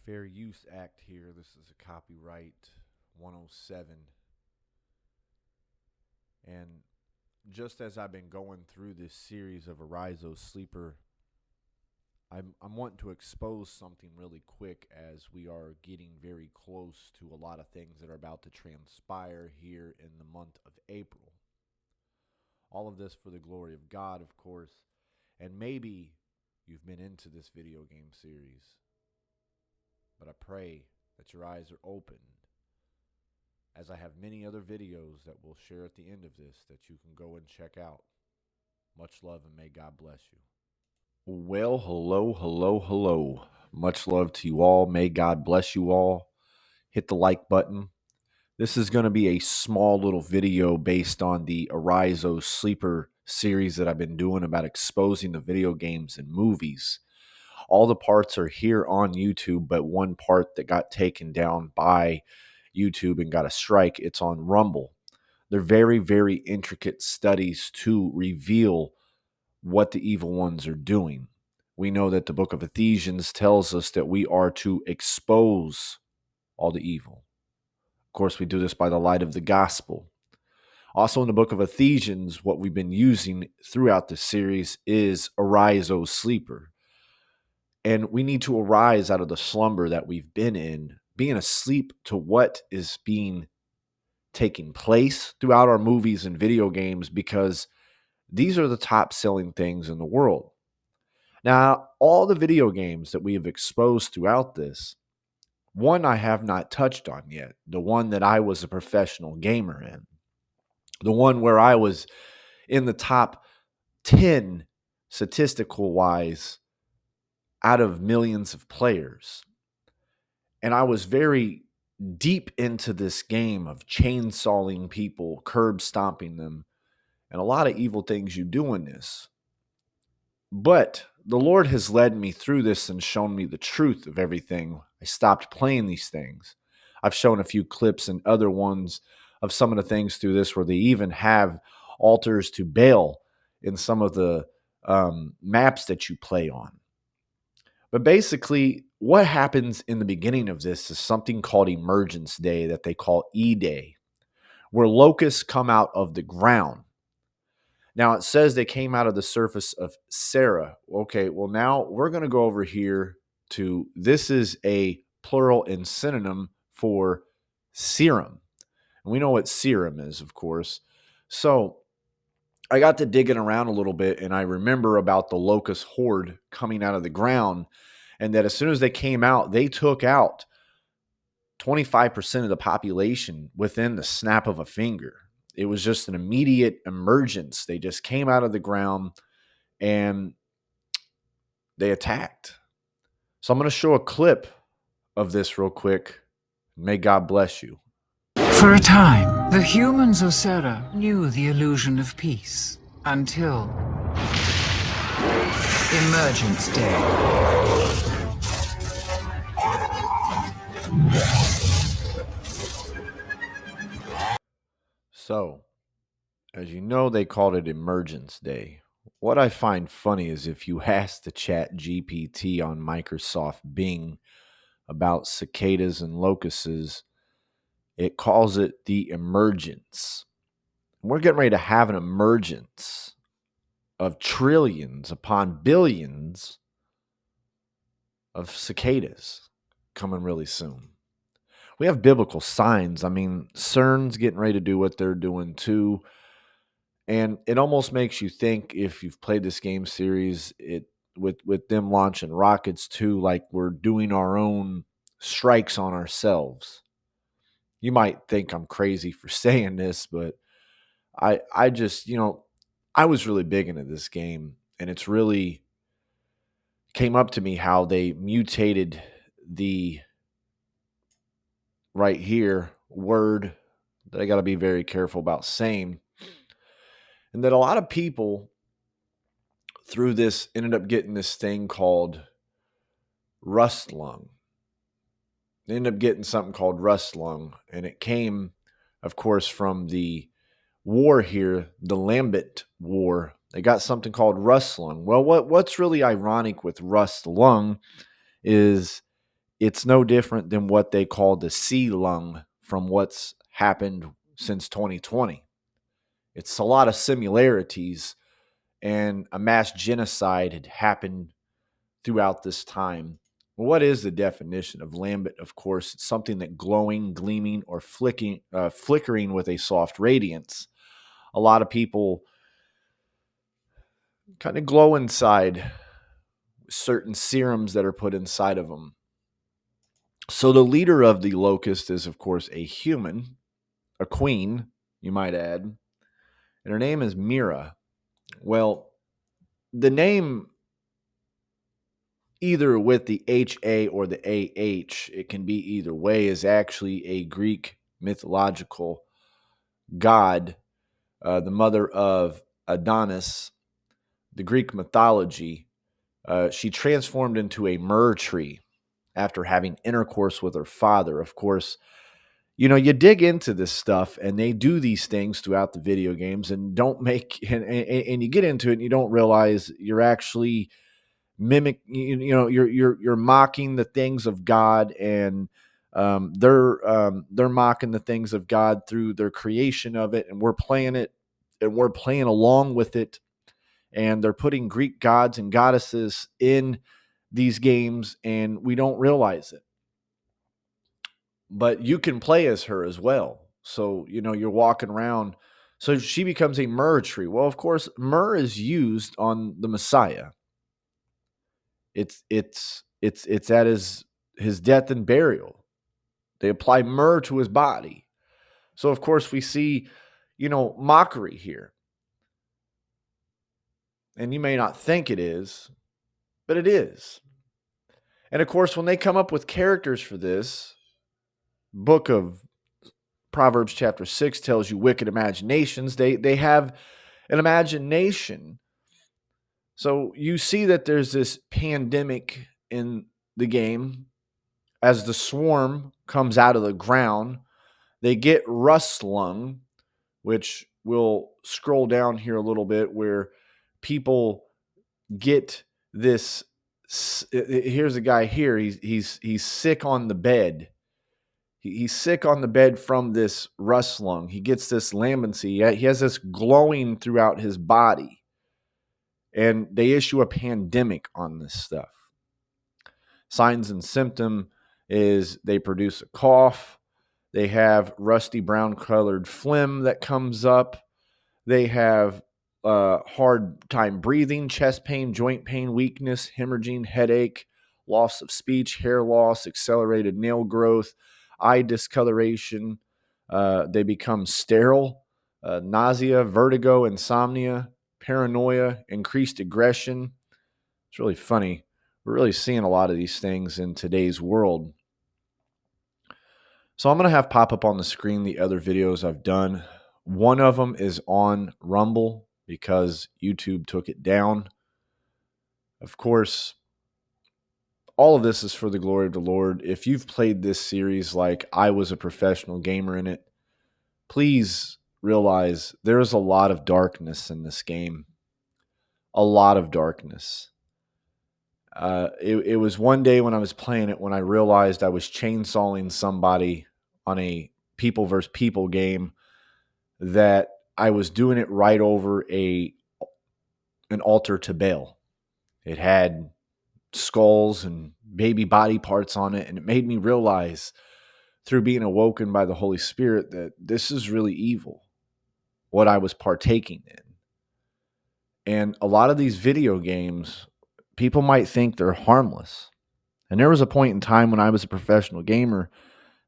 Fair Use Act here. This is a copyright 107. And just as I've been going through this series of Arise, O Sleeper, I'm wanting to expose something really quick as we are getting very close to a lot of things that are about to transpire here in the month of April. All of this for the glory of God, of course. And maybe you've been into this video game series, but I pray that your eyes are opened, as I have many other videos that we'll share at the end of this that you can go and check out. Much love and may God bless you. Well, hello. Much love to you all. May God bless you all. Hit the like button. This is going to be a small little video based on the Arise, O Sleeper series that I've been doing about exposing the video games and movies. All the parts are here on YouTube, but one part that got taken down by YouTube and got a strike, it's on Rumble. They're very, very intricate studies to reveal what the evil ones are doing. We know that the book of Ephesians tells us that we are to expose all the evil. Of course, we do this by the light of the gospel. Also in the book of Ephesians, what we've been using throughout this series is Arise, O Sleeper. And we need to arise out of the slumber that we've been in, being asleep to what is being taking place throughout our movies and video games, because these are the top selling things in the world. Now, all the video games that we have exposed throughout this, one I have not touched on yet, the one that I was a professional gamer in, the one where I was in the top 10 statistical wise out of millions of players. And I was very deep into this game of chainsawing people, curb stomping them, and a lot of evil things you do in this. But the Lord has led me through this and shown me the truth of everything. I stopped playing these things. I've shown a few clips and other ones of some of the things through this where they even have altars to Baal in some of the maps that you play on. But basically, what happens in the beginning of this is something called Emergence Day that they call E-Day, where locusts come out of the ground. Now, it says they came out of the surface of Sarah. Okay, well, now we're going to go over here to, this is a plural and synonym for serum. And we know what serum is, of course. So I got to digging around a little bit, and I remember about the locust horde coming out of the ground, and that as soon as they came out, they took out 25% of the population within the snap of a finger. It was just an immediate emergence. They just came out of the ground and they attacked. So I'm going to show a clip of this real quick. May God bless you. For a time, the humans of Sarah knew the illusion of peace until Emergence Day. So, as you know, they called it Emergence Day. What I find funny is if you ask the Chat GPT on Microsoft Bing about cicadas and locusts, it calls it the emergence. We're getting ready to have an emergence of trillions upon billions of cicadas coming really soon. We have biblical signs. I mean, CERN's getting ready to do what they're doing too. And it almost makes you think, if you've played this game series, it with them launching rockets too, like we're doing our own strikes on ourselves. You might think I'm crazy for saying this, but I just, I was really big into this game, and it's really came up to me how they mutated the right here word that I got to be very careful about saying, and that a lot of people through this ended up getting this thing called rust lung. They ended up getting something called rust lung, and it came, of course, from the war here, the Lambent War. They got something called rust lung. Well, what's really ironic with rust lung is it's no different than what they call the sea lung from what's happened since 2020. It's a lot of similarities, and a mass genocide had happened throughout this time. Well, what is the definition of lambent? Of course, it's something that glowing, gleaming, or flickering with a soft radiance. A lot of people kind of glow inside certain serums that are put inside of them. So the leader of the locust is, of course, a human, a queen, you might add, and her name is Mira. Well, the name, either with the HA or the AH, it can be either way, is actually a Greek mythological god, the mother of Adonis, the Greek mythology. She transformed into a myrrh tree after having intercourse with her father. Of course, you know, you dig into this stuff and they do these things throughout the video games and don't make, and you get into it and you don't realize you're actually you're mocking the things of God, and they're mocking the things of God through their creation of it, and we're playing it and we're playing along with it, and they're putting Greek gods and goddesses in these games and we don't realize it. But you can play as her as well. So, you know, you're walking around. So she becomes a myrrh tree. Well, of course, myrrh is used on the Messiah. It's at his death and burial. They apply myrrh to his body. So of course we see, you know, mockery here. And you may not think it is, but it is. And of course, when they come up with characters for this, book of Proverbs chapter 6 tells you wicked imaginations. They have an imagination. So you see that there's this pandemic in the game. As the swarm comes out of the ground, they get rust lung, which we'll scroll down here a little bit, where people get this. Here's a guy here. He's sick on the bed. He's sick on the bed from this rust lung. He gets this lambency. He has this glowing throughout his body. And they issue a pandemic on this stuff. Signs and symptom is they produce a cough. They have rusty brown colored phlegm that comes up. They have hard time breathing, chest pain, joint pain, weakness, hemorrhaging, headache, loss of speech, hair loss, accelerated nail growth, eye discoloration. They become sterile, nausea, vertigo, insomnia, paranoia, increased aggression. It's really funny. We're really seeing a lot of these things in today's world. So I'm going to have pop up on the screen the other videos I've done. One of them is on Rumble because YouTube took it down. Of course, all of this is for the glory of the Lord. If you've played this series like I was a professional gamer in it, please realize there is a lot of darkness in this game. A lot of darkness. It was one day when I was playing it when I realized I was chainsawing somebody on a people versus people game, that I was doing it right over an altar to Baal. It had skulls and baby body parts on it, and it made me realize through being awoken by the Holy Spirit that this is really evil, what I was partaking in. And a lot of these video games, people might think they're harmless. And there was a point in time when I was a professional gamer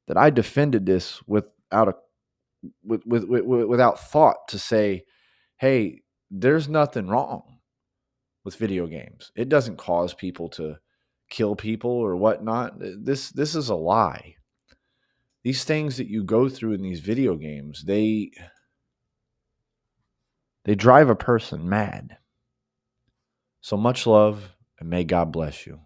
that I defended this without thought, to say, hey, there's nothing wrong with video games. It doesn't cause people to kill people or whatnot. This is a lie. These things that you go through in these video games, they drive a person mad. So much love, and may God bless you.